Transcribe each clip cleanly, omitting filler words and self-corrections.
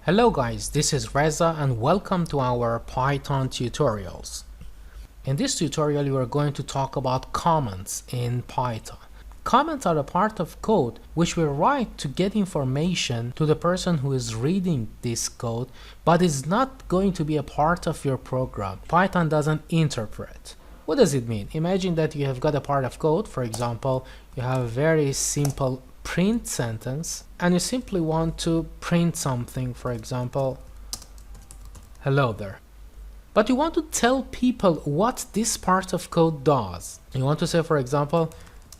Hello guys, this is Reza and welcome to our Python tutorials. In this tutorial we are going to talk about comments in Python. Comments are a part of code which we write to get information to the person who is reading this code, but is not going to be a part of your program. Python doesn't interpret. What does it mean? Imagine that you have got a part of code, for example, you have a very simple print sentence and you simply want to print something, for example, hello there. But you want to tell people what this part of code does. You want to say, for example,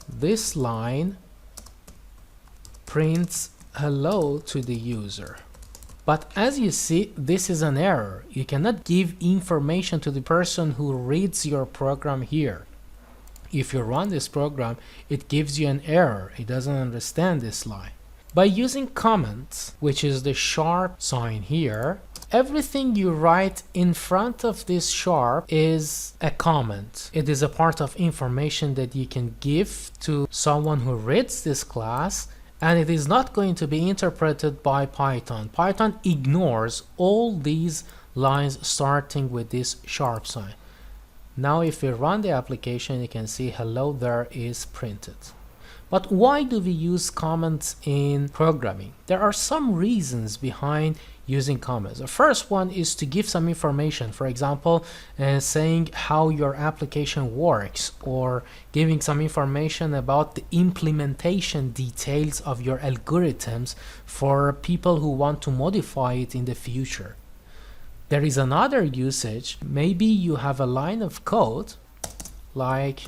this line prints hello to the user. But as you see, this is an error. You cannot give information to the person who reads your program here. If you run this program, it gives you an error. It doesn't understand this line. By using comments, which is the sharp sign here, everything you write in front of this sharp is a comment. It is a part of information that you can give to someone who reads this class, and it is not going to be interpreted by Python. Python ignores all these lines starting with this sharp sign. Now if we run the application, you can see hello there is printed. But why do we use comments in programming? There are some reasons behind using comments. The first one is to give some information, for example, saying how your application works, or giving some information about the implementation details of your algorithms for people who want to modify it in the future. There is another usage. Maybe you have a line of code like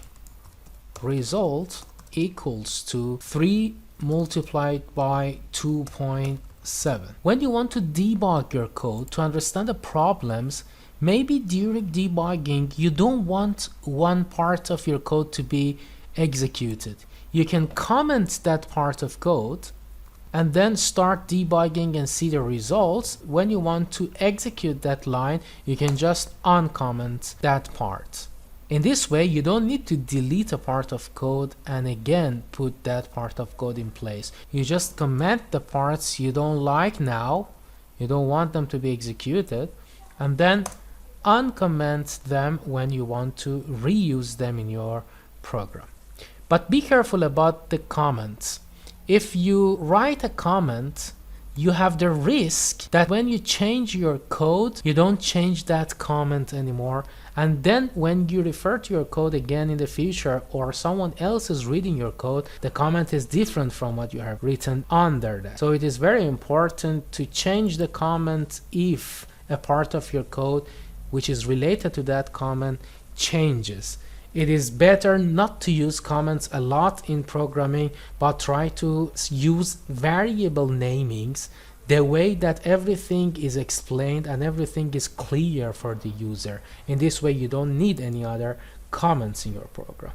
result equals to 3 multiplied by 2.7. When you want to debug your code to understand the problems, maybe during debugging you don't want one part of your code to be executed. You can comment that part of code and then start debugging and see the results. When you want to execute that line, you can just uncomment that part. In this way, you don't need to delete a part of code and again put that part of code in place. You just comment the parts you don't like now, you don't want them to be executed, and then uncomment them when you want to reuse them in your program. But be careful about the comments. If you write a comment, you have the risk that when you change your code, you don't change that comment anymore. And then when you refer to your code again in the future, or someone else is reading your code, the comment is different from what you have written under that. So it is very important to change the comment if a part of your code which is related to that comment changes. It is better not to use comments a lot in programming, but try to use variable namings, the way that everything is explained and everything is clear for the user. In this way, you don't need any other comments in your program.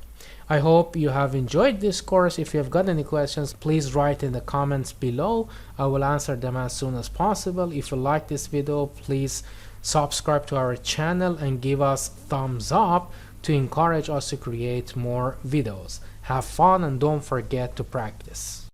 I hope you have enjoyed this course. If you have got any questions, please write in the comments below. I will answer them as soon as possible. If you like this video, please subscribe to our channel and give us thumbs up to encourage us to create more videos. Have fun and don't forget to practice.